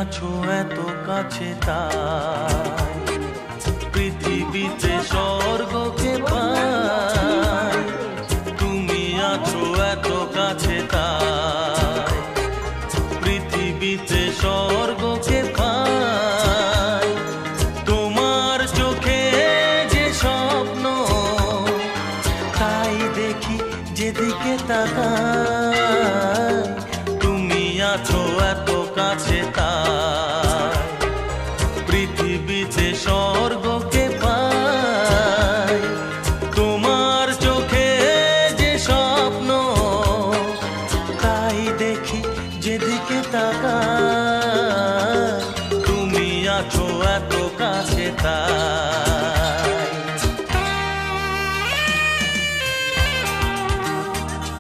আছো এত কাছে তাই পৃথিবীতে স্বর্গকে পাই। তুমি আছো এত কাছে তাই পৃথিবীতে স্বর্গকে পাই। তোমার চোখে যে স্বপ্ন তাই দেখি যেদিকে তাকাই। তুমি আছো এত কাছে তাই